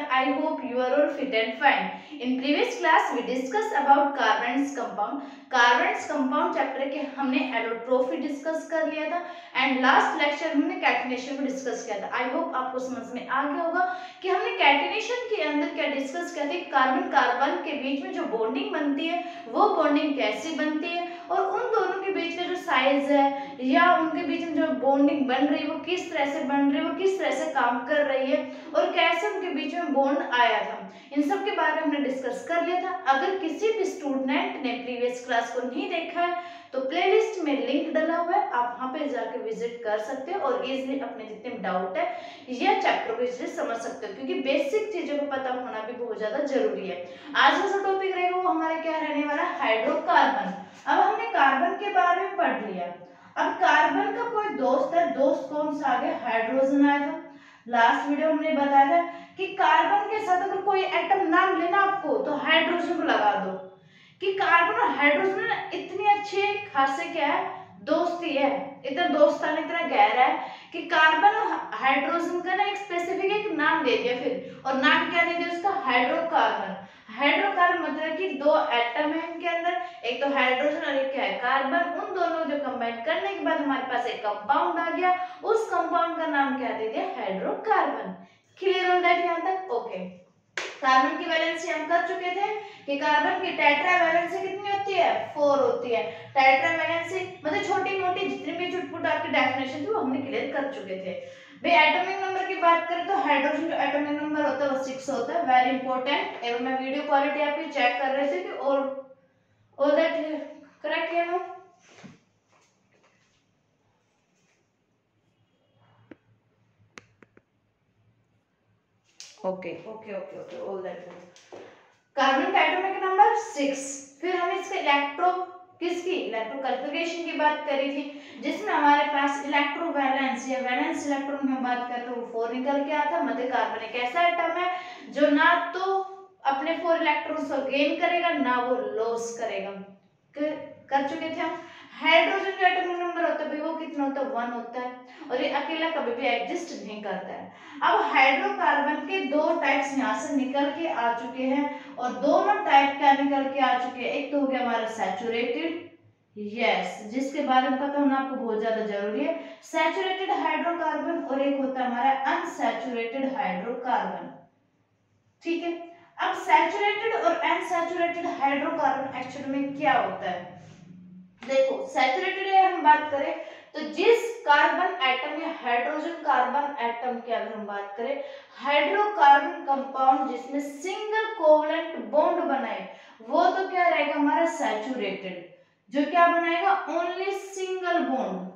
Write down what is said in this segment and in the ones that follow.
everyone. I hope you are all fit and fine. In previous class we discussed about carbons compound. Carbons compound chapter के हमने एलोट्रोफी discuss कर लिया था and last lecture हमने catenation को discuss किया था. आई होप आपको समझ में आ गया होगा कि हमने कैटिनेशन के अंदर क्या डिस्कस किया था कि कार्बन कार्बन के बीच में जो बॉन्डिंग बनती है वो बॉन्डिंग कैसे बनती है और उन दोनों के बीच का जो साइज है या उनके बीच में जो बॉन्डिंग बन रही है वो किस तरह से बन रही है, वो किस तरह से काम कर रही है और कैसे उनके बीच में बॉन्ड आया था. इन सब के बारे में हमने डिस्कस कर लिया था. अगर किसी भी स्टूडेंट ने प्रीवियस क्लास को नहीं देखा है तो प्लेलिस्ट में लिंक डला हुआ है, आप वहां पे जाके विजिट कर सकते हो और इजीली अपने जितने भी डाउट है या चैप्टर को इजीली समझ सकते हो क्योंकि बेसिक चीजों को पता होना भी बहुत ज्यादा जरूरी है. आज का जो टॉपिक रहेगा वो हमारा क्या रहने वाला है, हाइड्रोकार्बन. अब हमने कार्बन के बारे में पढ़ लिया. अब कार्बन का कोई दोस्त है, दोस्त कौन सा आ गया, हाइड्रोजन आया था. लास्ट वीडियो हमने बताया था कि कार्बन के साथ अगर कोई एटम नाम लेना आपको तो हाइड्रोजन को लगा दो कि कार्बन और हाइड्रोजन इतनी अच्छी खासियत क्या है, दोस्ती है. इतना दोस्ताना इतना गहरा है कि कार्बन और हाइड्रोजन का ना एक स्पेसिफिक एक नाम दे दिया फिर, और नाम क्या दे दिया उसका, हाइड्रोकार्बन. हाइड्रोकार्बन मतलब कि दो एटम है इनके अंदर, एक तो हाइड्रोजन और एक क्या है कार्बन. उन दोनों जो कंबाइन करने के बाद हमारे पास एक कंपाउंड आ गया, उस कंपाउंड का नाम क्या दे दिया, हाइड्रोकार्बन. क्लियर ऑन दैट यहां तक? ओके. कार्बन की वैलेंसी हम कर चुके थे कि कार्बन की टेट्रा वैलेंसी कितनी होती है, 4 होती है. टेट्रा वैलेंसी मतलब छोटी मोटी जितनी भी चुटपुट आपकी डेफिनेशन थी वो हमने क्लियर कर चुके थे. भाई एटॉमिक नंबर की बात करें तो हाइड्रोजन जो एटॉमिक नंबर होता है वो 6 होता है. Very important. एवं मैं वीडियो क्वालिटी आपकी चेक कर रहे थे कि ऑल दैट करेक्ट है ना. Okay okay okay okay all that. Carbon का एटॉमिक नंबर 6. फिर हम इसके किसकी इलेक्ट्रोकन्फिगरेशन की बात करी थी जिसमें हमारे पास इलेक्ट्रोवैलेंस या वैलेंस इलेक्ट्रॉन में बात करते हैं वो 4 निकल के आता है. मतलब कार्बन एक ऐसा एटम है जो ना तो अपने 4 इलेक्ट्रॉन्स को गेन करेगा ना वो लॉस करेगा. कर चुके थे हम. हाइड्रोजन का एटॉमिक नंबर होता है भाई वो कितना होता है, 1 होता है और ये अकेला कभी भी एग्जिस्ट नहीं करता है. अब हाइड्रोकार्बन के दो टाइप्स यहाँ से निकल के आ चुके हैं और दोनों टाइप क्या निकल के आ चुके हैं. एक तो हो गया हमारा सैचुरेटेड, यस, जिसके बारे में पता होना आपको बहुत ज्यादा जरूरी है, सैचुरेटेड हाइड्रोकार्बन, और एक होता है हमारा अनसैचुरेटेड हाइड्रोकार्बन. ठीक है. अब सैचुरेटेड और अनसैचुरेटेड हाइड्रोकार्बन एक्चुअली में क्या होता है, देखो सैचुरेटेड हम बात करें तो जिस कार्बन एटम या हाइड्रोजन कार्बन एटम की अगर हम बात करें, हाइड्रोकार्बन कंपाउंड जिसमें सिंगल कोवलेंट बॉन्ड बनाए वो तो क्या रहेगा हमारा सैचुरेटेड. जो क्या बनाएगा, ओनली सिंगल बॉन्ड.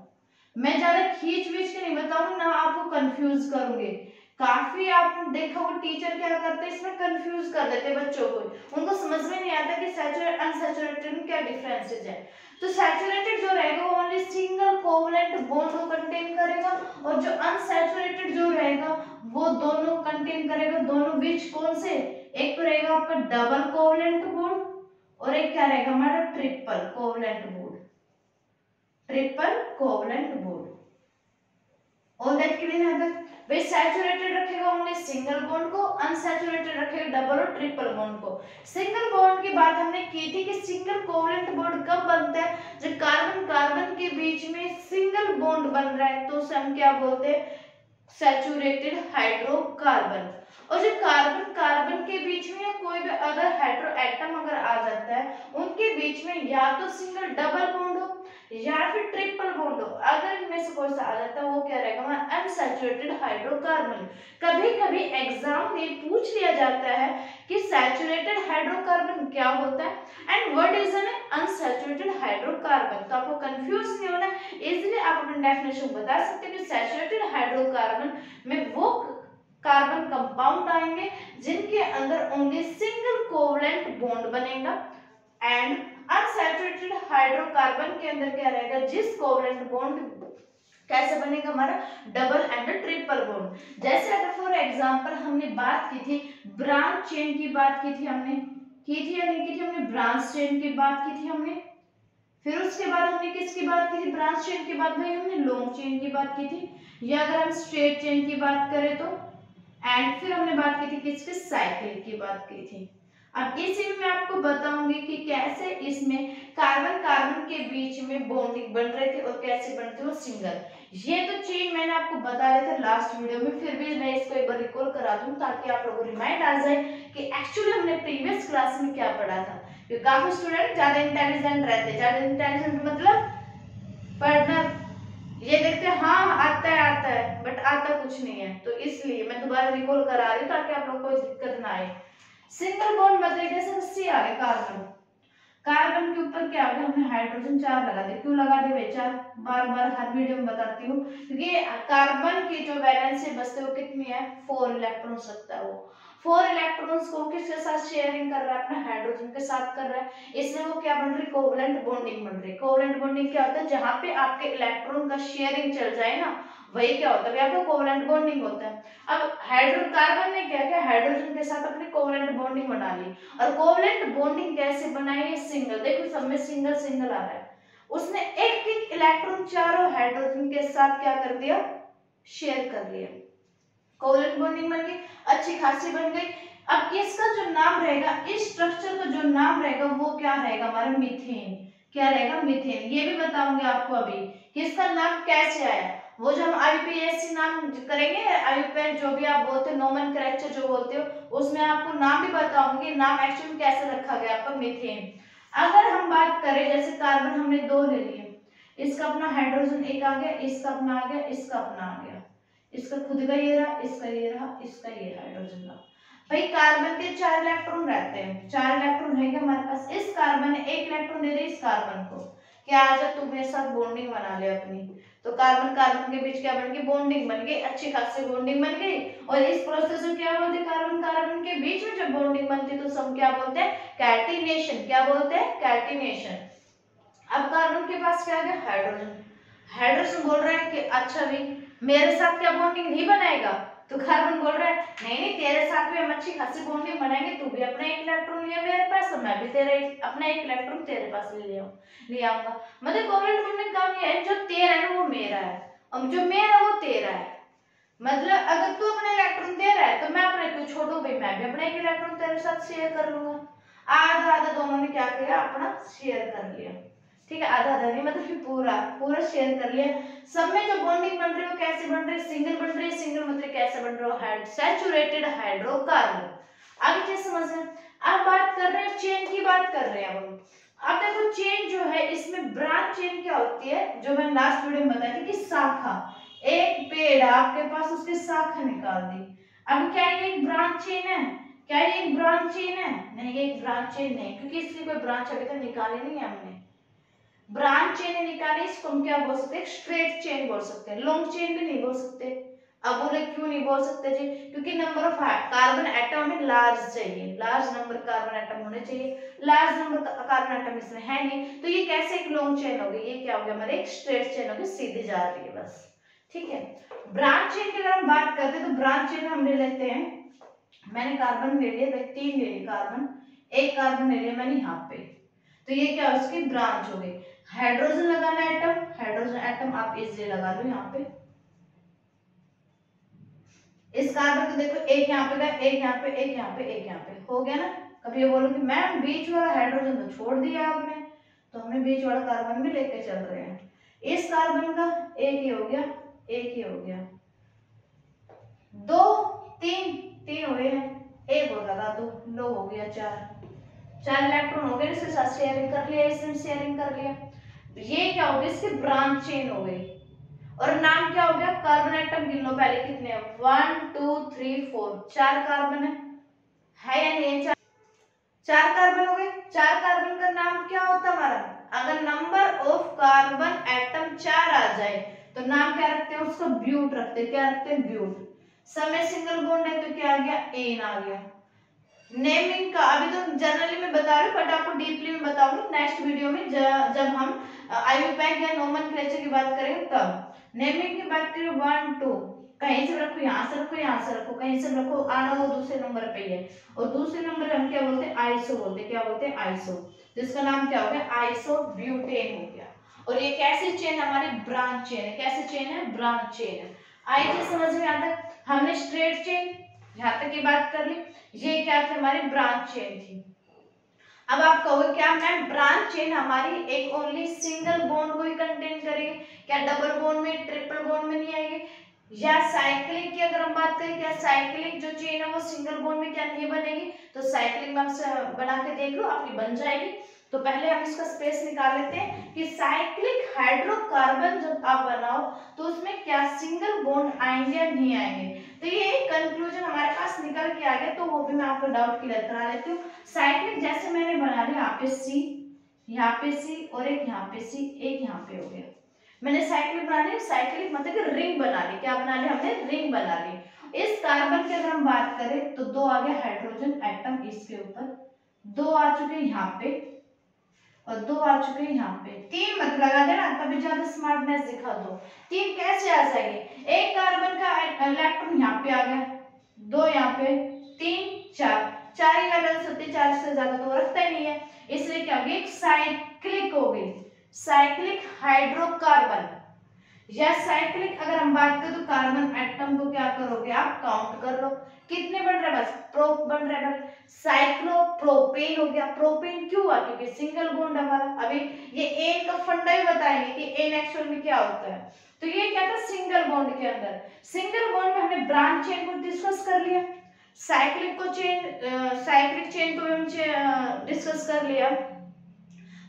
मैं ज्यादा खींच वीच के नहीं बताऊंगी ना आपको कंफ्यूज करूंगी. काफी आप देखा होगा टीचर क्या करते हैं इसमें कंफ्यूज कर देते हैं बच्चों को, उनको समझ में नहीं आता कि सैचुरेटेड अनसैचुरेटेड में क्या डिफरेंसेस है. तो सैचुरेटेड जो रहेगा वो ओनली सिंगल कोवलेंट बॉन्ड को कंटेन करेगा और जो अनसैचुरेटेड जो रहेगा वो दोनों कंटेन करेगा. दोनों विच कौन से, एक तो रहेगा आपका डबल कोवलेंट बॉन्ड और एक क्या रहेगा हमारा triple covalent bond. Triple covalent bond. All that clear है तक. भाई सैचुरेटेड रखेगा ओनली सिंगल बॉन्ड को, अनसैचुरेटेड रखेगा डबल और ट्रिपल बॉन्ड को. सिंगल बॉन्ड की बात हमने की थी कि सिंगल कोवलेंट बॉन्ड कब बनता है, जब कार्बन कार्बन के बीच में सिंगल बॉन्ड बन रहा है तो उसे हम क्या बोलते हैं, सैचुरेटेड हाइड्रोकार्बन. और जो कार्बन कार्बन के बीच में या कोई भी अदर हाइड्रो एटम अगर आ जाता है उनके बीच में या तो सिंगल डबल बॉन्ड हो या फिर ट्रिपल बॉन्ड हो, अगर इनमें से कोई सा आ जाता है वो क्या रहेगा हमारा अनसैचुरेटेड हाइड्रोकार्बन. कभी कभी एग्जाम में पूछ लिया जाता है कि सैचुरेटेड हाइड्रोकार्बन क्या होता है and what is an unsaturated hydrocarbon. तो आपको कंफ्यूज नहीं होना, इजीली आप अपनी डेफिनेशन बता सकते हैं कि सैचुरेटेड हाइड्रोकार्बन में वो कार्बन कंपाउंड आएंगे जिनके अंदर ओनली सिंगल कोवलेंट बॉन्ड बनेगा एंड अनसैचुरेटेड हाइड्रोकार्बन के अंदर क्या रहेगा, जिस कोवलेंट बॉन्ड कैसे बनेगा हमारा डबल एंड ट्रिपल बॉन्ड. जैसे अगर फॉर एग्जांपल हमने बात की थी ब्रांच चेन की बात की थी, हमने की थी या नहीं की थी, हमने ब्रांच चेन की बात की थी हमने. फिर उसके बाद हमने किसकी बात की थी, ब्रांच चेन के बाद भाई हमने लॉन्ग चेन की बात की थी. या अगर हम स्ट्रेट चेन की बात करें तो एंड फिर हमने बात की थी किसकी, साइक्लिक की बात की थी। अब इसी में मैं आपको बताऊंगी कि कैसे इसमें कार्बन कार्बन के बीच में बॉन्डिंग बन रहे थे और कैसे बनते हो सिंगल। ये तो चीज मैंने आपको बताया था लास्ट वीडियो में, फिर भी मैं इसको एक बार रिकॉल करा दूं ताकि आप लोगों को रिमाइंड आ जाए कि एक्चुअली हमने प्रीवियस क्लास में क्या पढ़ा था। क्योंकि काफी स्टूडेंट ज्यादा इंटेलिजेंट रहते, ज्यादा इंटेलिजेंट मतलब पढ़ना ये देखते हैं हाँ आता है बट आता कुछ नहीं है, तो इसलिए मैं दोबारा रिकॉल करा रही हूँ ताकि आप लोग को कोई दिक्कत ना आए। सिंगल बॉन्ड मतलब जैसे सी आ गया कार्बन, कार्बन के ऊपर क्या हो गया, हमने हाइड्रोजन 4 लगा दिया। क्यों लगा दिया भाई 4, बार बार हर वीडियो में बताती हूँ, क्योंकि कार्बन की जो वैलेंसी बचते वो कितनी है, 4 इलेक्ट्रॉन्स रखता है वो। 4 इलेक्ट्रॉन्स को किसके साथ शेयरिंग कर रहा है, अपने हाइड्रोजन के साथ कर रहा है, इसलिए वो क्या बन रही है, कोवलेंट बॉन्डिंग बन रही है। कोवलेंट बॉन्डिंग क्या होता है, जहां पे आपके इलेक्ट्रॉन का शेयरिंग चल जाए ना, वही क्या होता है, आपको कोवलेंट बॉन्डिंग होता है। अब कार्बन ने क्या किया, हाइड्रोजन के साथ अपनी कोवलेंट बॉन्डिंग बना ली। और कोवलेंट बॉन्डिंग कैसे बनाई, सिंगल, देखो सब में सिंगल सिंगल आ रहा है, उसने एक एक इलेक्ट्रॉन चारों हाइड्रोजन के साथ क्या कर दिया, शेयर कर लिया, कोवलेंट बॉन्डिंग बन गई, अच्छी खासी बन गई। अब इसका जो नाम रहेगा, इस स्ट्रक्चर का जो नाम रहेगा वो क्या रहेगा, हमारा मीथेन। क्या रहेगा, मीथेन। ये भी बताऊंगी आपको अभी कि इसका नाम कैसे आया। वो जो हम आईयूपीएसी नाम करेंगे, आईयूपीएस जो भी आप बोलते हो, नोमेनक्लेचर जो बोलते हो, उसमें आपको नाम भी बताऊंगी, नाम एक्चुअली कैसे रखा गया आपका मीथेन। अगर हम बात करें जैसे कार्बन हमने 2 ले लिए, इसका अपना हाइड्रोजन एक आ गया, इसका अपना आ गया, इसका अपना आ गया, इसका खुद का ये रहा, इसका ये रहा, इसका ये हाइड्रोजन रहा। भाई कार्बन के 4 इलेक्ट्रॉन रहते हैं, 4 इलेक्ट्रॉन है हमारे पास, इस कार्बन ने 1 इलेक्ट्रॉन दे दिया इस कार्बन को, क्या आजा तू मेरे साथ बॉन्डिंग बना ले अपनी, तो कार्बन कार्बन के बीच क्या बन गई, बॉन्डिंग बन गई, अच्छी खासी बॉन्डिंग बन गई। और इस प्रोसेस में क्या बोलते हैं, कार्बन कार्बन के बीच में जब बॉन्डिंग बनती है तो सब क्या बोलते हैं, कैटिनेशन। क्या बोलते हैं, कैटिनेशन। अब कार्बन के पास क्या आ गया, हाइड्रोजन। हाइड्रोजन बोल रहा है कि अच्छा भी मेरे साथ क्या बॉन्डिंग नहीं बनाएगा, तो कार्बन बोल रहा है नहीं नहीं तेरे साथ भी हम अच्छी खासी बॉन्डिंग बनाएंगे, तू भी अपना 1 इलेक्ट्रॉन लिया मेरे पास, और मैं भी अपना 1 इलेक्ट्रॉन तेरे पास ले आऊंगा। मतलब कोवलेंट बॉन्डिंग का ये है, जो तेरा है ना वो मेरा है, और जो मेरा वो तेरा है। मतलब अगर तू अपने इलेक्ट्रॉन दे रहा है तो मैं अपने क्यों छोड़ू भाई, मैं भी अपना 1 इलेक्ट्रॉन तेरे साथ शेयर कर लूंगा। आधा आधा दोनों ने क्या किया, अपना शेयर कर लिया। ठीक है, आधा आधा नहीं मतलब कि पूरा पूरा शेयर कर लिया। सब में जो बॉन्डिंग बन रही है वो कैसे बन रही है, सिंगल बन रही है। सिंगल मतलब कैसे बन रहा है, सैचुरेटेड हाइड्रोकार्बन। आगे क्या समझ रहे हैं। अब बात कर रहे हैं चेन की, बात कर रहे हैं अब देखो चेन जो है, इसमें ब्रांच चेन क्या होती है, जो मैंने लास्ट वीडियो में बताई थी कि शाखा, एक पेड़ आपके पास, उसकी शाखा निकाल दी। अब क्या ये एक ब्रांच चेन है, क्या ये एक ब्रांच चेन है, नहीं ये एक ब्रांच चेन नहीं, क्योंकि इसकी कोई ब्रांच अभी तक निकाली नहीं है हमने। ब्रांच चेन निकाली, इसको हम क्या बोल सकते हैं, स्ट्रेट चेन बोल सकते हैं, लॉन्ग चेन भी नहीं बोल सकते। अब बोले क्यों नहीं बोल सकते जी, क्योंकि नंबर ऑफ कार्बन एटम में लार्ज चाहिए, लार्ज नंबर कार्बन एटम होने चाहिए, लार्ज नंबर कार्बन एटम इसमें है नहीं, तो ये कैसे एक लॉन्ग चेन हो गई, ये क्या हो गया हमारे एक स्ट्रेट चेन हो गई, सीधी जा रही है बस। ठीक है, ब्रांच चेन की अगर हम बात करते हैं तो ब्रांच चेन हम ले लेते हैं, मैंने कार्बन ले लिया, 3 ले लिए कार्बन, एक कार्बन ले लिया मैंने यहाँ पे, तो ये क्या उसकी ब्रांच हो गई। हाइड्रोजन लगाना एटम, हाइड्रोजन एटम आप इजिली लगा लो यहाँ पे, इस कार्बन को देखो एक यहाँ पे, एक यहाँ पे, एक यहाँ पे, एक यहाँ पे, हो गया ना। कभी ये बोलो कि मैम बीच वाला हाइड्रोजन तो छोड़ दिया आपने, तो हमने बीच वाला कार्बन भी लेके चल रहे हैं। इस कार्बन का एक ही हो गया, एक ही हो गया, 2 3 हो गए हैं, एक और लगा दो, लो हो गया 4 इलेक्ट्रॉन हो गए, इसके साथ शेयरिंग कर लिया, इसने शेयरिंग कर लिया, ये क्या हो गया, इसकी ब्रांच चेन हो गई। और नाम क्या हो गया, कार्बन एटम गिन लो पहले कितने हैं, 1 2 3 4, 4 कार्बन है या नहीं है, 4 कार्बन हो गए। 4 कार्बन का नाम क्या होता हमारा, अगर नंबर ऑफ कार्बन एटम 4 आ जाए तो नाम क्या रखते हैं उसको, ब्यूट रखते हैं, क्या रखते हैं, ब्यूट। समय सिंगल बॉन्ड है तो क्या आ गया, एन आ गया। नेमिंग का अभी तो जनरली मैं बता रही हूँ, बट आपको डीपली में बताऊंगी नेक्स्ट वीडियो में, जब हम आईयूपैक या नोमेनक्लेचर की बात करेंगे तब। नेमिंग की बात करें 1 2, कहीं से रखो, यहाँ से रखो, यहाँ से रखो, कहीं से रखो, आना वो दूसरे नंबर पे ही है, और दूसरे नंबर हम क्या बोलते हैं, आइसो बोलते हैं, क्या बोलते हैं, आइसो, जिसका नाम क्या हो गया, आइसो ब्यूटेन हो गया। और ये कैसी चेन, हमारी ब्रांच चेन है, कैसी चेन है, ब्रांच चेन है। आइए समझ में आता है, हमने स्ट्रेट चेन, यहाँ तक की बात कर ली। ये क्या थी, हमारी ब्रांच चेन थी। अब आप कहोगे क्या मैम ब्रांच चेन हमारी एक ओनली सिंगल बॉन्ड को ही कंटेन करेगी, क्या डबल बॉन्ड में, ट्रिपल बॉन्ड में नहीं आएगी? या साइक्लिक की अगर हम बात करें, क्या साइक्लिक जो चेन है वो सिंगल बॉन्ड में क्या नहीं बनेगी? तो साइक्लिक में आप बना के देख लो, आपकी बन जाएगी। तो पहले हम इसका स्पेस निकाल लेते हैं कि साइक्लिक हाइड्रोकार्बन जब आप बनाओ तो उसमें क्या सिंगल बॉन्ड आएंगे या नहीं आएंगे। तो ये एक कंक्लूजन हमारे पास निकल के आ गया, तो वो भी मैं आपको डाउट क्लियर करा लेती हूँ। साइक्लिक जैसे मैंने बना लिया, यहाँ पे सी, यहाँ पे सी और एक यहाँ पे सी, एक यहाँ पे हो गया। मैंने साइक्लिक बना ली, साइक्लिक मतलब कि रिंग बना ली। क्या बना ली हमने? रिंग बना ली। इस कार्बन की अगर हम बात करें तो दो आ गया हाइड्रोजन एटम इसके ऊपर, दो आ चुके यहाँ पे और दो आ चुके यहाँ पे। तीन मत लगा देना, कभी ज्यादा स्मार्टनेस दिखा दो। तीन कैसे आ जाएंगे? एक कार्बन का इलेक्ट्रॉन यहाँ पे आ गया, दो यहाँ पे, तीन, चार, चार ही बैलेंस होती है, चार से ज्यादा तो रखता ही नहीं है, इसलिए क्या होगी? एक साइक्लिक हो गई, साइक्लिक हाइड्रोकार्बन। या साइक्लिक अगर हम बात करें तो कार्बन एटम को क्या करोगे आप? काउंट कर लो, कितने बन रहे? बस प्रोप बन रहे हैं। साइक्लोप्रोपेन हो गया। प्रोपेन क्यों हुआ? क्योंकि सिंगल बॉन्ड हमारा। अभी ये एन का फंडा ही बताएंगे कि एन एक्चुअल में क्या होता है। तो ये क्या था? सिंगल बॉन्ड के अंदर। सिंगल बॉन्ड में हमने ब्रांच चेन को डिस्कस कर लिया, साइक्लिक को साइक्लिक चेन को हम डिस्कस कर लिया।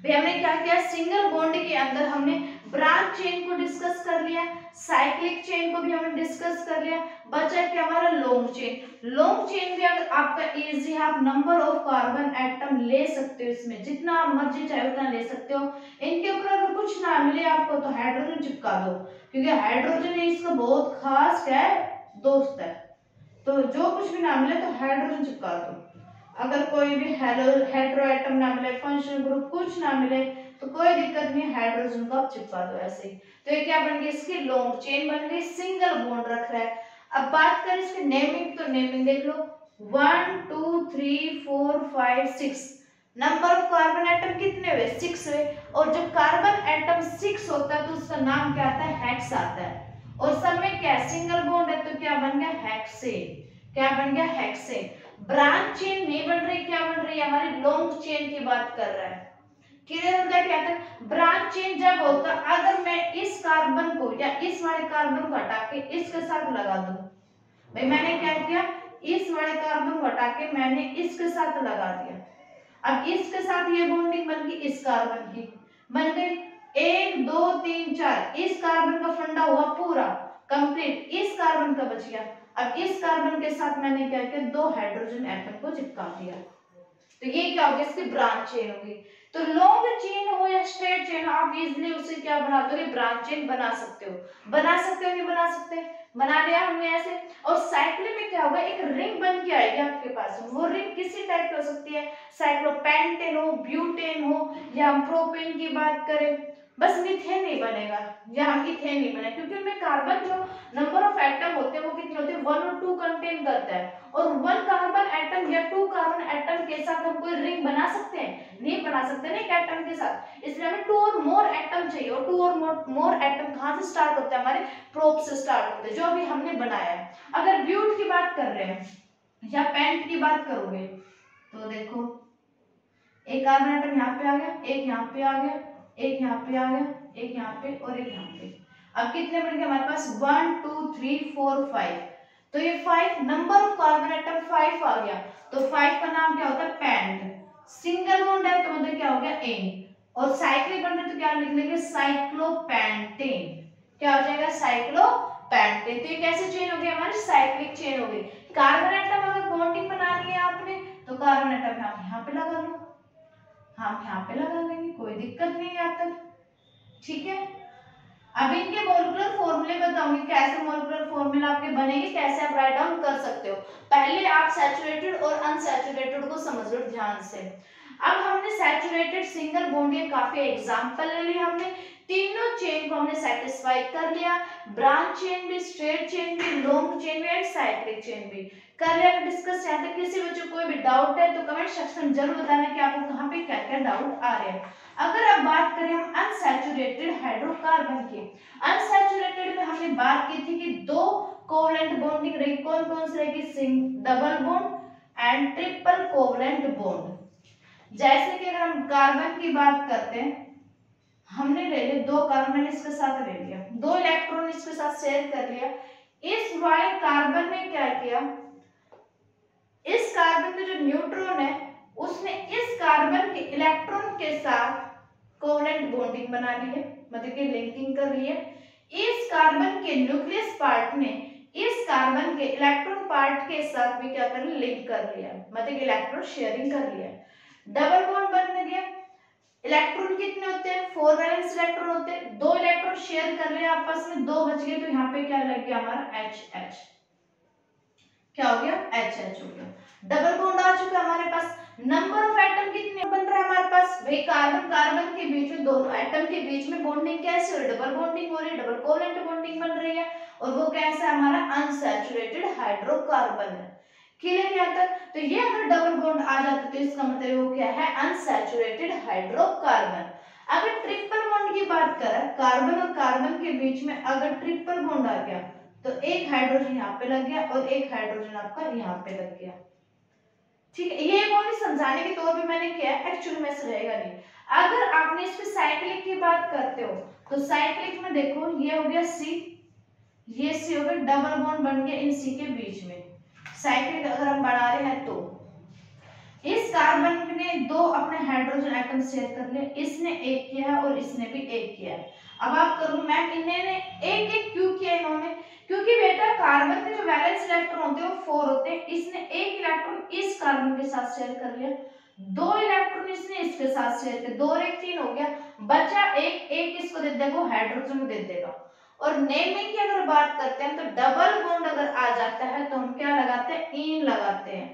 फिर हमने क्या किया? सिंगल बॉन्ड के अंदर हमने ब्रांच चेन को डिस्कस कर लिया, साइक्लिक चेन को भी हमने डिस्कस कर लिया। बचा क्या हमारा? Long chain. लॉन्ग चेन भी अगर आपका इजी है, आप नंबर ऑफ कार्बन एटम ले सकते हो, इसमें जितना आप मर्जी चाहे उतना ले सकते हो। इनके ऊपर अगर कुछ ना मिले आपको तो हाइड्रोजन चिपका दो, क्योंकि हाइड्रोजन इसका बहुत खास क्या है? दोस्त है। तो जो कुछ भी ना मिले तो हाइड्रोजन चिपका दो। अगर कोई भी हेटेरो एटम ना मिले, फंक्शनल ग्रुप कुछ ना मिले तो कोई दिक्कत नहीं, हाइड्रोजन को आप चिपका दो ऐसे ही। तो ये क्या बन गई? इसकी लॉन्ग चेन बन गई, सिंगल बॉन्ड रख रहा है। अब बात करें इसकी नेमिंग, तो नेमिंग देख लो, 1 2 3 4 5 6 नंबर ऑफ कार्बन एटम कितने हुए? 6 हुए। और जब कार्बन एटम 6 होता है तो उसका नाम क्या आता है? हेक्स आता है। और सब में क्या सिंगल बॉन्ड है तो क्या बन गया? हेक्सेन। क्या बन गया? हेक्सेन। ब्रांच चेन नहीं बन रही, क्या बन रही है? हमारी लॉन्ग चेन की बात कर रहा है। क्लियर होता है क्या था? ब्रांच चेन जब होता, अगर मैं इस कार्बन को या इस वाले कार्बन को हटा के इसके साथ लगा दूं, भाई मैंने क्या किया? इस वाले कार्बन को हटा के मैंने इसके साथ लगा दिया। अब इसके साथ ये बॉन्डिंग बन गई, इस कार्बन की बन गई 1 2 3 4, इस कार्बन का फंडा हुआ पूरा कंप्लीट, इस कार्बन का बच गया। अब इस कार्बन के साथ मैंने क्या किया? दो हाइड्रोजन एटम को चिपका दिया। तो ये क्या हो गया? इसकी ब्रांच चेन होगी। तो लॉन्ग चेन हो या स्ट्रेट चेन हो, आप इजीली उसे क्या बना दोगे? ब्रांच चेन बना सकते हो। बना सकते हो नहीं बना सकते? बना लिया हमने ऐसे। और साइक्लिक में क्या होगा? एक रिंग बन के आएगी आपके पास। वो रिंग किसी टाइप की हो सकती है, साइक्लोपेंटेन हो, ब्यूटेन हो, या हम प्रोपेन की बात करें, बस मीथेन नहीं बनेगा या हम इथेन नहीं बने, क्योंकि उनमें कार्बन जो नंबर ऑफ एटम होते हैं वो कितने होते हैं? 1 और 2 कंटेन करता है। और 1 कार्बन एटम या 2 कार्बन एटम के साथ हम कोई रिंग बना सकते हैं? नहीं बना सकते ना एक एटम के साथ। इसलिए हमें 2 और मोर एटम चाहिए। और 2 और मोर एटम कहाँ से स्टार्ट होते हैं? हमारे प्रोप से स्टार्ट होते हैं, जो अभी हमने बनाया है। अगर ब्यूट की बात कर रहे हैं या पेंट की बात करोगे तो देखो, एक कार्बन एटम यहाँ पे आ गया, एक यहाँ पे आ गया, एक यहाँ पे आ गया, एक यहाँ पे और एक यहाँ पे। अब कितने बन गए हमारे पास? 1 2 3 4 5। तो ये 5 नंबर ऑफ कार्बन एटम 5 आ गया। तो 5 का नाम क्या होता है? पेंट। सिंगल बॉन्ड है तो मतलब क्या हो गया? एन। और साइक्लिक बन रहे तो क्या लिख लेंगे? साइक्लोपेंटेन। क्या हो जाएगा? साइक्लोपेंटेन। तो ये कैसे चेन हो गई? हमारी साइक्लिक चेन हो गई। कार्बन एटम अगर बॉन्डिंग बनानी है आपने तो कार्बन एटम आप यहाँ पे लगा लो, हम यहाँ पे लगा लेंगे, कोई दिक्कत नहीं आता। ठीक है। अब इनके मोलिकुलर फॉर्मूले बताऊंगी, कैसे मोलिकुलर फॉर्मूला आपके बनेंगे, कैसे आप राइट डाउन कर सकते हो। पहले आप सैचुरेटेड और अनसैचुरेटेड को समझ लो ध्यान से। अब हमने सैचुरेटेड सिंगल बॉन्ड के काफी एग्जांपल ले लिए, हमने तीनों चेन को हमने सेटिस्फाई कर लिया। ब्रांच चेन भी, स्ट्रेट चेन भी, लॉन्ग चेन भी एंड साइक्लिक चेन भी कर लिया डिस्कस। यहाँ तक किसी बच्चे को कोई भी डाउट है तो कमेंट सेक्शन में जरूर बताना कि आपको कहाँ पे क्या क्या डाउट आ रहे हैं। अगर अब बात करें हम अनसैचुरेटेड हाइड्रोकार्बन की, अनसैचुरेटेड में हमने बात की थी कि दो कोवलेंट बॉन्डिंग रही, कौन कौन सी रहेगी, double bond and triple covalent bond. जैसे कि अगर हम कार्बन की बात करते हैं, हमने ले लिए दो कार्बन इसके साथ ले लिया, दो इलेक्ट्रॉन इसके साथ शेयर कर लिया। इस वाले कार्बन ने क्या किया, इस कार्बन का जो न्यूट्रॉन है उसने इस कार्बन के इलेक्ट्रॉन के साथ कोवलेंट बॉन्डिंग बना ली है, मतलब कि लिंकिंग कर ली है। इस कार्बन के न्यूक्लियस पार्ट ने इस कार्बन के इलेक्ट्रॉन पार्ट के साथ भी क्या कर लिया, लिंक कर लिया, मतलब कि इलेक्ट्रॉन शेयरिंग कर लिया, डबल बॉन्ड बन गया। इलेक्ट्रॉन कितने होते हैं, 4 वैलेंस इलेक्ट्रॉन होते हैं, दो इलेक्ट्रॉन शेयर कर रहे हैं आपस में, दो बच गए, तो यहाँ पे क्या लग गया हमारा HH, क्या हो गया, HH हो गया। डबल बॉन्ड आ चुका हमारे पास। नंबर ऑफ एटम कितने बन रहा है हमारे पास, भाई कार्बन कार्बन के बीच में, दोनों एटम के बीच में बॉन्डिंग कैसे हो रही है, डबल बॉन्डिंग हो रही है, डबल कोवलेंट बॉन्डिंग बन रही है, और वो कैसा है हमारा अनसैचुरेटेड हाइड्रोकार्बन है। क्लियर यहाँ तक। तो ये अगर डबल बॉन्ड आ जाता तो इसका मतलब वो क्या है, अनसैचुरेटेड हाइड्रोकार्बन। अगर ट्रिपल बॉन्ड की बात करें, कार्बन और कार्बन के बीच में अगर ट्रिपल बॉन्ड आ गया तो एक हाइड्रोजन यहाँ पे लग गया और एक हाइड्रोजन आपका यहाँ पे लग गया, ठीक है। ये ओनली समझाने के तौर पे मैंने किया है, एक्चुअली में ऐसा रहेगा नहीं। अगर आपने इस पे साइक्लिक की बात करते हो तो साइक्लिक में देखो, ये हो गया C, ये C हो गया, डबल बॉन्ड बन गया इन C के बीच में। साइक्लिक अगर हम बना रहे हैं तो इस कार्बन ने दो अपने हाइड्रोजन एटम शेयर कर लिए, इसने एक किया है और इसने भी एक किया है। अब आप करो मैम, इन्होंने एक एक क्यों किया इन्होंने, क्योंकि बेटा कार्बन के जो वैलेंस इलेक्ट्रॉन होते हैं वो 4 होते हैं, इसने एक इलेक्ट्रॉन इस कार्बन के साथ शेयर कर लिया, दो इलेक्ट्रॉन इसने इसके साथ शेयर किया, 2 और 1 3 हो गया, बचा एक, एक इसको दे देगा, हाइड्रोजन को दे देगा। और नेमिंग की अगर बात करते हैं तो डबल बॉन्ड अगर आ जाता है तो हम क्या लगाते हैं, इन लगाते हैं,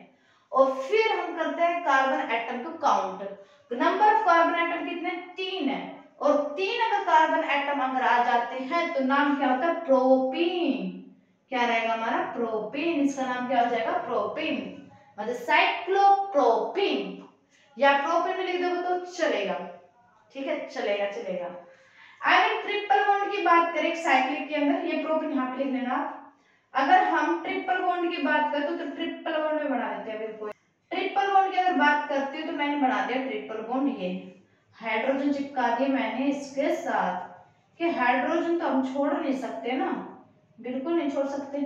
और फिर हम करते हैं कार्बन एटम को count. Number of carbon atom कितने, 3 है, और 3 अगर कार्बन एटम अगर आ जाते हैं तो नाम क्या होता है, प्रोपीन। क्या रहेगा हमारा, प्रोपीन, इसका नाम क्या हो जाएगा, प्रोपीन, मतलब साइक्लोप्रोपीन, या प्रोपीन में लिख दोगे तो चलेगा, ठीक है, चलेगा चलेगा। अगर ट्रिपल बॉन्ड की बात करें साइक्लिक के अंदर, ये प्रोपीन यहाँ पे लिख लेना आप। अगर हम ट्रिपल बॉन्ड की बात करते तो ट्रिपल बॉन्ड में बना देते हैं, बिल्कुल ट्रिपल बॉन्ड की अगर बात करती हूँ तो मैंने बना दिया ट्रिपल बॉन्ड, ये हाइड्रोजन चिपका दिया मैंने इसके साथ, कि हाइड्रोजन तो हम छोड़ नहीं सकते ना, बिल्कुल नहीं छोड़ सकते।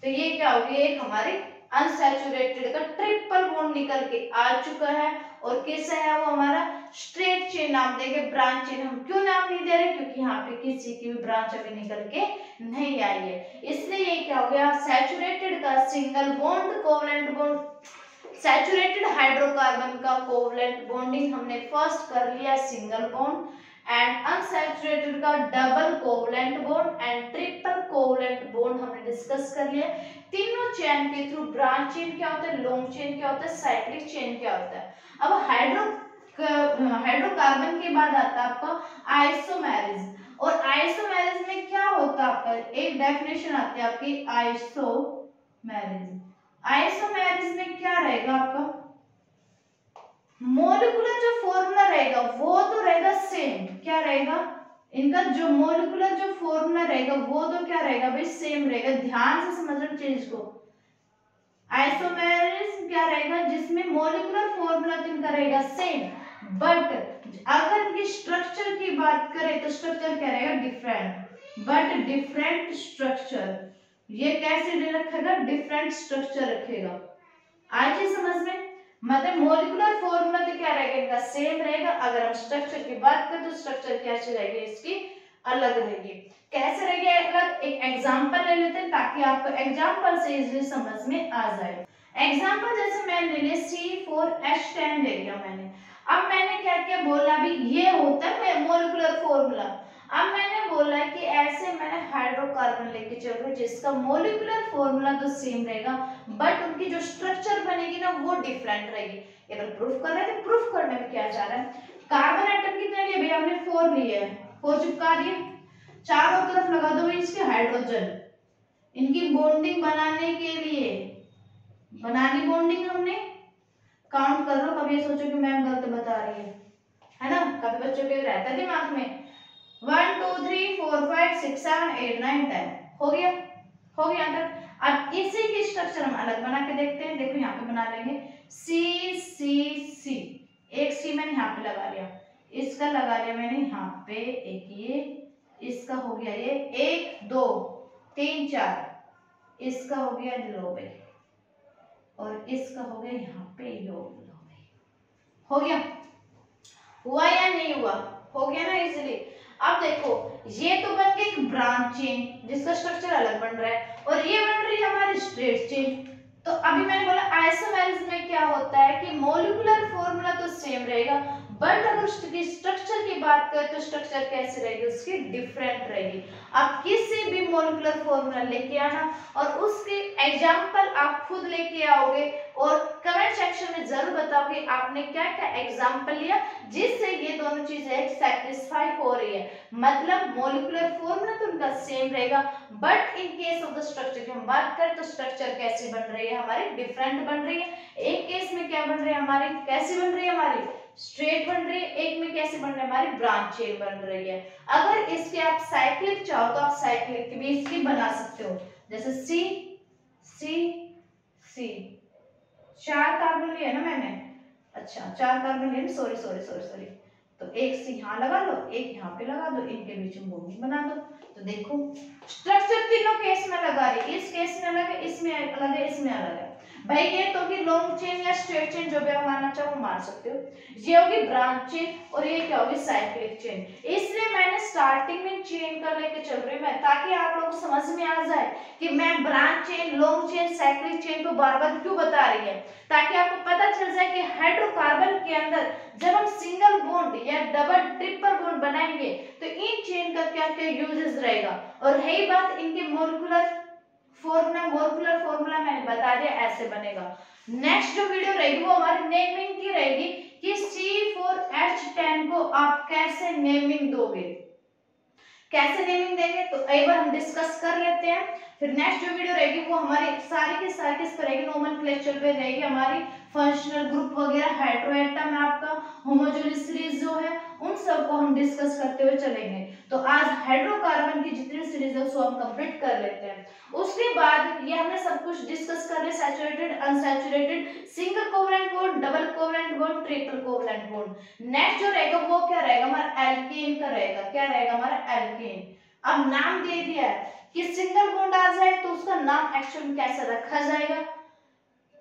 तो ये क्या हो गया, एक हमारे अनसैचुरेटेड का ट्रिपल बॉन्ड निकल के आ चुका है, और कैसा है वो हमारा स्ट्रेट चेन नाम देंगे, ब्रांच चेन हम क्यों नाम नहीं दे रहे, क्योंकि यहाँ पे किसी की भी ब्रांच अभी निकल के नहीं आई है, इसलिए ये क्या हो गया, सैचुरेटेड का single bond covalent bond, saturated hydrocarbon का कोवलेंट बॉन्डिंग हमने फर्स्ट कर लिया सिंगल बॉन्ड, एंड अनसैचुरेटेड का double covalent bond and triple covalent bond हमने डिस्कस कर लिया। तीनों चेन के थ्रू ब्रांच चेन क्या होता है, लॉन्ग चेन क्या होता है, साइक्लिक चेन क्या होता है। अब हाइड्रोकार्बन के बाद आता है आपका आइसोमेरिज, और आइसोमेरिज में क्या होता है आपका, एक डेफिनेशन आती है आपकी आइसोमेरिज। आइसोमेरिज में क्या रहेगा आपका, मोलिकुलर जो फॉर्मूला रहेगा वो तो रहेगा सेम, क्या रहेगा, इनका जो मोलिकुलर जो फॉर्मूला रहेगा वो तो क्या रहेगा भाई, सेम रहेगा। ध्यान से समझना चीज को, आइसोमेरिज क्या रहेगा, जिसमें मोलिकुलर फॉर्मूला तो इनका रहेगा सेम, बट अगर इनकी स्ट्रक्चर की बात करें तो स्ट्रक्चर क्या रहेगा, डिफरेंट, बट डिफरेंट स्ट्रक्चर, ये कैसे दे रखेगा, डिफरेंट स्ट्रक्चर रखेगा। आज ये समझ में, मतलब मोलिकुलर फॉर्मूला तो क्या रहेगा इनका सेम रहेगा, अगर हम स्ट्रक्चर की बात करें तो स्ट्रक्चर कैसे रहेगी इसकी अलग रहेगी। कैसे रहेगी अलग, एक एग्जांपल ले लेते हैं ताकि आपको एग्जांपल से इजीली समझ में आ जाए। एग्जांपल जैसे मैंने ले लिया C4H10 ले लिया मैंने, अब मैंने क्या किया, बोला भी ये होता है मोलिकुलर फॉर्मूला, अब मैंने बोला कि ऐसे मैंने हाइड्रोकार्बन लेके चल रही हूँ जिसका मोलिकुलर फॉर्मूला तो सेम रहेगा, बट उनकी जो स्ट्रक्चर बनेगी ना वो डिफरेंट रहेगी। अगर प्रूफ कर रहे हैं तो प्रूफ करने में क्या जा रहा है, कार्बन एटम कितने लिए भैया, हमने 4 लिए है, 4 चिपका दिए, चारों तरफ लगा दो इसके हाइड्रोजन, इनकी बॉन्डिंग बनाने के लिए बना ली बॉन्डिंग हमने, काउंट कर लो, कभी ये सोचो कि मैम गलत बता रही है, है ना, काफी बच्चों के रहता है दिमाग में। 1 2 3 4 5 6 7 8 9 10 हो गया, हो गया तक। अब इसी की स्ट्रक्चर हम अलग बना के देखते हैं। देखो यहाँ पे बना लेंगे सी सी सी, एक सी मैंने यहाँ पे लगा लिया, इसका लगा लिया मैंने यहाँ पे एक, ये इसका हो गया ये 1 2 3 4, इसका हो गया लो भाई, और इसका हो गया यहाँ पे लो भाई। हो गया, हुआ या नहीं हुआ? हो गया ना इजीली। अब देखो ये तो बन गई एक ब्रांच चेन जिसका स्ट्रक्चर अलग बन रहा है, और ये बन रही है हमारी स्ट्रेट चेन। तो अभी मैंने बोला आइसोमेरिज्म में क्या होता है कि मॉलिक्यूलर फॉर्मूला तो सेम रहेगा, बट अगर उसकी स्ट्रक्चर की बात करें तो स्ट्रक्चर कैसी रहेगी, उसकी डिफरेंट रहेगी। आप किसी भी मॉलिक्यूलर फॉर्मूला लेके आना और उसके एग्जांपल आप खुद लेके आओगे और कमेंट सेक्शन में जरूर बताओगे आपने क्या क्या एग्जांपल लिया जिससे ये दोनों चीजें सैटिस्फाई हो रही है। मतलब मॉलिक्यूलर फॉर्मूला तो उनका सेम रहेगा, but in case of the structure की हम बात करें तो स्ट्रक्चर कैसी बन रही है हमारी, डिफरेंट बन रही है। एक केस में क्या बन रही है हमारी, कैसी बन रही है हमारी, स्ट्रेट बन रही है, एक में कैसे बन रही है हमारी, ब्रांच चेन बन रही है। अगर इसके आप साइक्लिक चाहो तो आप साइक्लिक भी इसकी बना सकते हो, जैसे सी सी सी, 4 कार्बन लिए ना मैंने, अच्छा 4 कार्बन लिए, सॉरी सॉरी सॉरी सॉरी, तो एक सी यहाँ लगा लो, एक यहाँ पे लगा दो, इनके बीच में बॉन्डिंग बना दो। तो देखो स्ट्रक्चर तीनों केस में लगा रही, इस केस में अलग है, इसमें अलग है, इसमें अलग है भाई। ये तो कि लॉन्ग चेन या स्ट्रेट चेन जो भी आप मानना चाहो मान सकते हो। ये होगी ब्रांच चेन और ये क्या होगी, साइक्लिक चेन। इसलिए मैंने स्टार्टिंग में चेन कर लेके चल रही हूँ ताकि आप लोगों को समझ में आ जाए कि मैं branch chain, long chain, cyclic chain को बार बार क्यों बता रही है, ताकि आपको पता चल जाए कि हाइड्रोकार्बन के अंदर जब हम सिंगल बॉन्ड या डबल ट्रिपल बॉन्ड बनाएंगे तो इन चेन का क्या क्या यूजेस रहेगा। और है बात इनके मॉलिक्यूलर फॉर्मूला मैंने बता दिया, ऐसे बनेगा। नेक्स्ट जो वीडियो रहेगी वो हमारी नेमिंग की रहेगी कि C4H10 को आप कैसे नेमिंग दोगे, कैसे नेमिंग देंगे, तो एक बार हम डिस्कस कर लेते हैं। फिर नेक्स्ट जो वीडियो रहेगी वो हमारी सारी की सारी किस पर रहेगी, नोमेनक्लेचर पे रहेगी, हमारी फंक्शनल ग्रुप वगैरह, हेटेरोएटम है आपका, होमोजेनियस सीरीज जो है उन सब को हम डिस्कस करते हुए चलेंगे। तो आज हाइड्रोकार्बन की जितनी सीरीज है उसको हम कंप्लीट कर लेते हैं। उसके बाद ये हमने सब कुछ डिस्कस कर लिया, saturated, unsaturated, single covalent bond, double covalent bond, triple covalent bond. Next जो रहेगा वो क्या रहेगा हमारा, एल्केन का रहेगा। क्या रहेगा हमारा, एल्केन। अब नाम दे दिया है कि सिंगल बॉन्ड आ जाए तो उसका नाम एक्चुअल में कैसे रखा जाएगा,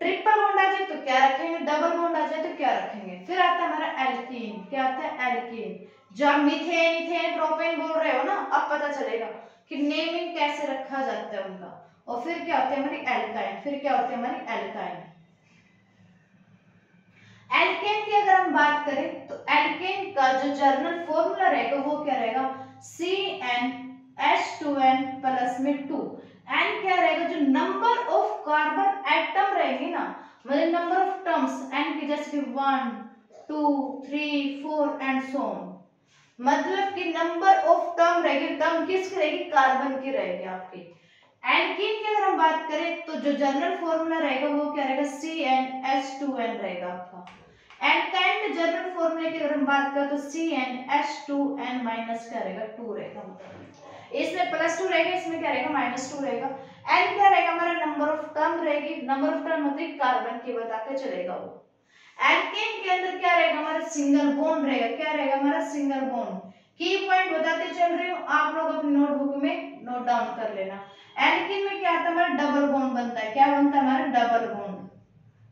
ट्रिपल बॉन्ड आ जाए तो क्या रखेंगे, डबल बॉन्ड आ जाए तो क्या रखेंगे। फिर आता है हमारा एल्कीन। क्या आता है, एल्कीन। जब मीथेन, इथेन, प्रोपेन बोल रहे हो ना, अब पता चलेगा कि नेमिंग कैसे रखा जाता है उनका। और फिर क्या होती है हमारी एल्काइन। फिर क्या होती है हमारी एल्काइन। एल्केन की अगर हम बात करें तो एल्केन का जो जर्नल फॉर्मूला रहेगा वो क्या रहेगा, CnH2n प्लस में 2। एन क्या रहेगा, जो नंबर ऑफ कार्बन एटम रहेंगे ना, मतलब नंबर ऑफ टर्म्स एन की, जैसे कि 1 2 3 4 एंड सो ऑन, मतलब कि नंबर ऑफ टर्म रहेगी। टर्म किसकी रहेगी, कार्बन की रहेगी आपकी। एल्कीन की अगर हम बात करें तो जो जनरल फॉर्मूला रहेगा वो क्या रहेगा, CnH2n रहेगा आपका। एल्काइन में जनरल फॉर्मूले की अगर हम बात करें तो CnH2n माइनस क्या रहेगा, 2 रहेगा। मतलब इसमें +2 रहेगा, इसमें क्या रहेगा, -2 रहेगा। एन क्या रहेगा हमारा, नंबर ऑफ टर्म रहेगी। नंबर ऑफ टर्म मतलब कार्बन की बता के चलेगा वो। एल्केन के अंदर क्या रहेगा हमारा, सिंगल बॉन्ड रहेगा। क्या रहेगा हमारा, सिंगल बॉन्ड। की पॉइंट बताते चल रही हूँ, आप लोग अपनी नोटबुक में नोट डाउन कर लेना। एल्केन में क्या आता है हमारा, डबल बॉन्ड बनता है। क्या बनता है हमारा, डबल बॉन्ड,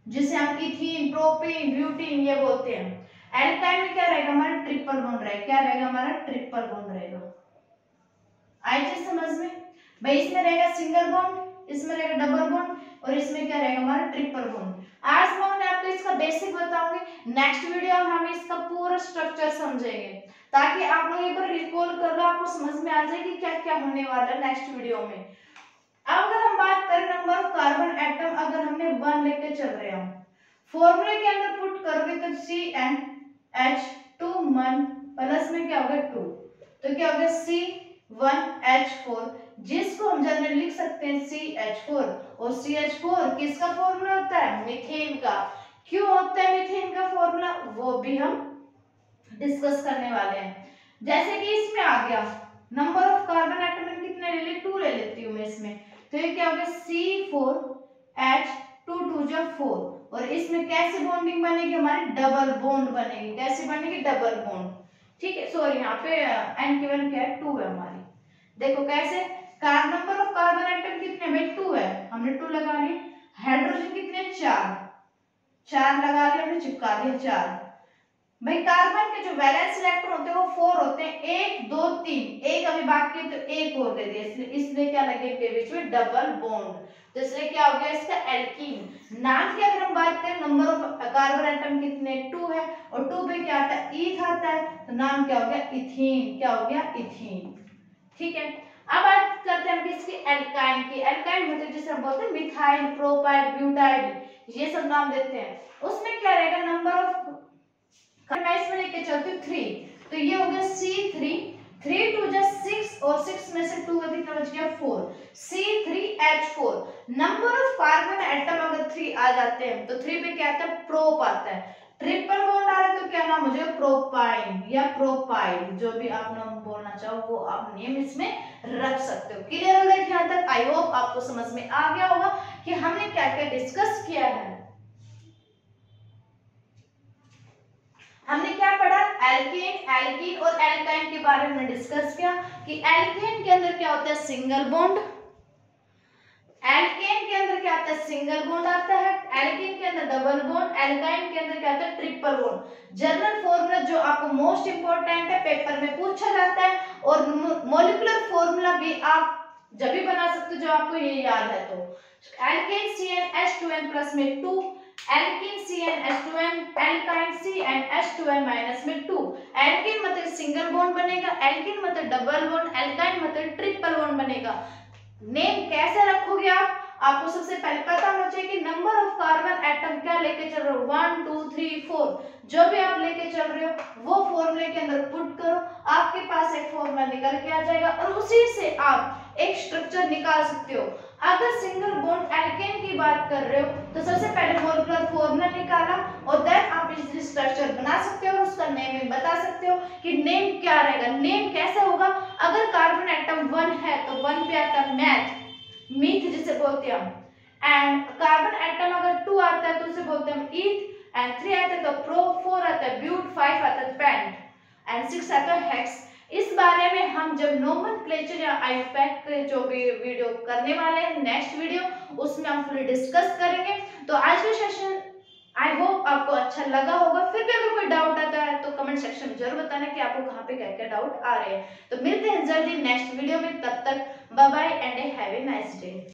जिसे हम इथीन, प्रोपेन, ब्यूटीन ये बोलते हैं। एल्काइन में क्या रहेगा हमारा, ट्रिपल बॉन्ड रहेगा। क्या रहेगा हमारा, ट्रिपल बॉन्ड रहेगा। आई चीज समझ में भाई, इसमें रहेगा सिंगल बॉन्ड, इसमें रहेगा डबल बॉन्ड, और इसमें क्या रहेगा हमारा, ट्रिपल बॉन्ड। आज मैं आपको इसका बेसिक बताऊंगी, नेक्स्ट वीडियो में हम इसका पूरा स्ट्रक्चर समझेंगे, ताकि आप लोग एक बार रिकॉल कर लो, आपको समझ में आ जाए कि क्या क्या होने वाला है नेक्स्ट वीडियो में। अब अगर हम बात करें नंबर ऑफ कार्बन एटम, अगर हमने 1 लेके चल रहे हैं, फॉर्मूले के अंदर पुट करोगे तो CnH2 प्लस में क्या होगा 2, तो क्या होगा C1H4, जिसको हम जनरली लिख सकते हैं CH4। और CH4 किसका फॉर्मूला होता है, मीथेन का। क्यों होता है मीथेन का फॉर्मूला, वो भी हम डिस्कस करने वाले हैं। जैसे कि इसमें आ गया नंबर ऑफ कार्बन एटम में कितने ले ले, 2 ले लेती हूँ मैं इसमें, तो ये क्या हो गया C4H2 2 जो 4, और इसमें कैसे बॉन्डिंग बनेगी हमारी, डबल बॉन्ड बनेगी। कैसे बनेगी, डबल बॉन्ड। ठीक है, सॉरी यहाँ पे n की वैल्यू क्या है, 2 है हमारी। देखो कैसे, नंबर ऑफ कार्बन एटम कितने भाई 2 है, हमने 2 लगा लिए। हाइड्रोजन कितने, 4 लगा लिए हमने, चिपका दिया 4। भाई कार्बन के जो वैलेंस इलेक्ट्रॉन होते हैं वो 4 होते हैं, 1 2 3, एक अभी बाकी है तो एक और दे दिया, इसलिए क्या लगे इनके बीच में, डबल बॉन्ड। तो इसलिए क्या हो गया इसका, एल्कीन। नाम की अगर हम बात करें, नंबर ऑफ कार्बन एटम कितने, 2 है, और 2 पे क्या आता है, ईथ आता है, तो नाम क्या हो गया, इथीन। क्या हो गया, इथीन। ठीक है, अब बात करते हैं हम किसकी, एल्काइन की। एल्काइन मतलब जिसे हम बोलते हैं मिथाइल, प्रोपाइल, ब्यूटाइल, ये सब नाम देते हैं। उसमें क्या रहेगा, नंबर ऑफ, मैं इसमें लेके चलती हूँ 3, तो ये हो गया C3, 3 2 जा 6, और 6 में से 2 कितना बच गया, 4, C3H4। Number of carbon atom अगर 3 आ जाते हैं तो 3 पे क्या आता है, प्रोप आता है। ट्रिपल बॉन्ड आ रहा है तो क्या नाम हो जाएगा, प्रोपाइन या प्रोपाइल, जो भी आप नाम बोलना चाहो वो आप नेम इसमें रख सकते हो। क्लियर हो गया यहाँ तक? आई होप आपको समझ में आ गया होगा कि हमने क्या क्या डिस्कस किया है। हमने क्या पढ़ा, एल्केन, एल्कीन और एल्काइन के बारे में डिस्कस किया कि एल्केन के अंदर क्या होता है, सिंगल बॉन्ड। एल्केन के अंदर क्या आता है, सिंगल बॉन्ड आता है। एल्कीन के अंदर डबल बॉन्ड। एल्काइन के अंदर क्या आता है, ट्रिपल बॉन्ड। जर्नल फॉर्मूला जो आपको मोस्ट इंपोर्टेंट है, पेपर में पूछा जाता है, और मॉलिक्यूलर फॉर्मूला भी आप जब भी बना सकते हो जब आपको ये याद है तो। एल्केन CnH2n प्लस में 2, alkene CnH2n, alkyne CnH2n minus में 2। एल्कीन मतलब सिंगल बॉन्ड बनेगा, एल्कीन मतलब डबल बॉन्ड, एल्काइन मतलब ट्रिपल बॉन्ड बनेगा। नेम कैसे रखोगे आप, आपको सबसे पहले पता होना चाहिए कि नंबर ऑफ कार्बन एटम क्या लेके चल रहे हो, 1 2 3 4, जो भी आप लेके चल रहे हो वो फॉर्मूले के अंदर पुट करो, आपके पास एक फॉर्मूला निकल के आ जाएगा, और उसी से आप एक स्ट्रक्चर निकाल सकते हो। अगर सिंगल बॉन्ड एल्केन की बात कर रहे हो तो सबसे पहले मॉलिक्यूलर फॉर्मूला निकाला, और देन आप इस स्ट्रक्चर बना सकते हो और उसका नेम भी बता सकते हो कि नेम क्या रहेगा। नेम कैसे होगा, अगर कार्बन एटम 1 है तो 1 पे आता है मैथ, मीथ जिसे बोलते हैं हम, एंड कार्बन एटम अगर 2 आता है तो उसे बोलते हैं हम ईथ, एंड 3 आता है तो प्रो, 4 आता है ब्यूट, 5 आता है पेंट, एंड 6 आता है हेक्स। इस बारे में हम जब नोमेनक्लेचर या आईयूपैक जो भी वीडियो करने वाले हैं नेक्स्ट वीडियो, उसमें हम फुली डिस्कस करेंगे। तो आज का सेशन आई होप आपको अच्छा लगा होगा। फिर भी अगर कोई डाउट आता है तो कमेंट सेक्शन में जरूर बताना कि आपको कहाँ पे क्या क्या डाउट आ रहे हैं। तो मिलते हैं जल्दी नेक्स्ट वीडियो में, तब तक bye bye and have a nice day.